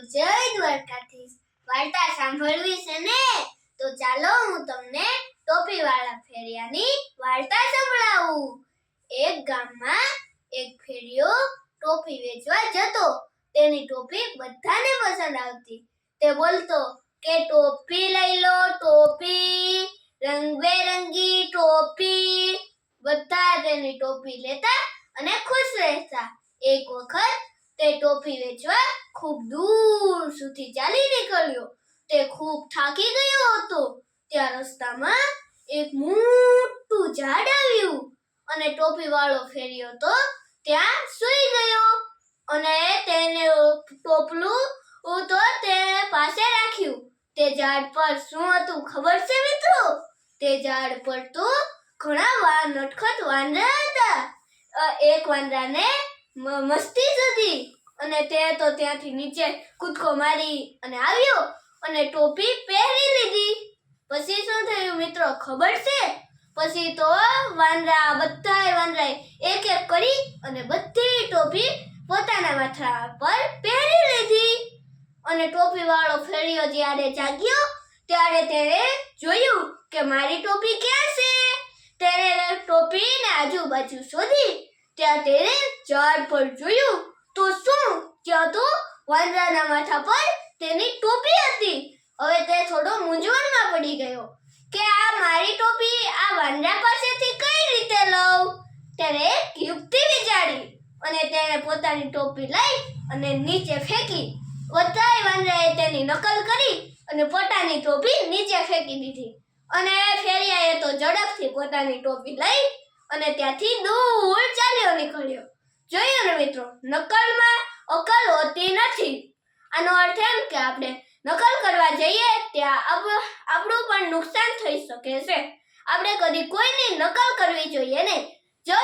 જય દ્વારકાધીશ। વાર્તા સાંભળવી છે ને? તો ચાલો હું તમને ટોપીવાળા ફેરિયાની વાર્તા સંભળાવું। એક ગામમાં એક ફેરિયો ટોપી વેચવા જતો। તેની ટોપી બધાને પસંદ આવતી। તે બોલતો કે ટોપી લઈ લો, ટોપી, રંગબેરંગી ટોપી। બધા તેની ટોપી લેતા અને ખુશ રહેતા। એક વખત તે ટોપી વેચવા ખૂબ દૂર સુધી ચાલી નીકળ્યો। તે ખૂબ થાકી ગયો હતો। ત્યાં રસ્તામાં એક મોટું ઝાડ આવ્યું અને ટોપીવાળો ફેરિયો તો ત્યાં સૂઈ ગયો અને તેને ટોપલું તો તે પાસે રાખ્યું। તે ઝાડ પર શું હતું ખબર છે મિત્રો? તે ઝાડ પર તો ઘણા નટખટ વાંદરા હતા। એક વાંદરાને મસ્તી હતી અને તે તો ત્યાંથી નીચે કૂદકો મારી અને આવ્યો અને ટોપી પહેરી લીધી। પછી શું થયું મિત્રો ખબર છે? પછી તો બધાય વાંદરાએ એક એક કરી અને બધી ટોપી પોતાના માથા પર પહેરી લીધી। અને ટોપીવાળો ફેરિયો જ્યારે જાગ્યો ત્યારે તેણે જોયું કે મારી ટોપી ક્યાં છે? તેણે ટોપીને આજુબાજુ શોધી। ત્યાં તેણે ઝાડ પર જોયું તો શું? ત્યાં તો વાંદરાના માથા પર તેની ટોપી હતી। હવે તે થોડો મૂંઝવણમાં પડી ગયો કે આ મારી ટોપી આ વાંદરા પાસેથી કઈ રીતે લઉં? તેણે એક યુક્તિ વિચારી અને તેણે પોતાની ટોપી લઈ અને નીચે ફેંકી। બધાય વાંદરાએ તેની નકલ કરી અને પોતાની ટોપી નીચે ફેંકી દીધી અને ફેરિયાએ તો ઝડપથી પોતાની ટોપી લઈ અને ત્યાંથી દૂર ચાલ્યો નીકળ્યો। જોયું ને મિત્રો, નકલમાં અકલ હોતી નથી। આનો અર્થ એમ કે આપણે નકલ કરવા જઈએ ત્યાં આપણું પણ નુકસાન થઈ શકે છે। આપણે કદી કોઈની નકલ કરવી જોઈએ નહીં। જો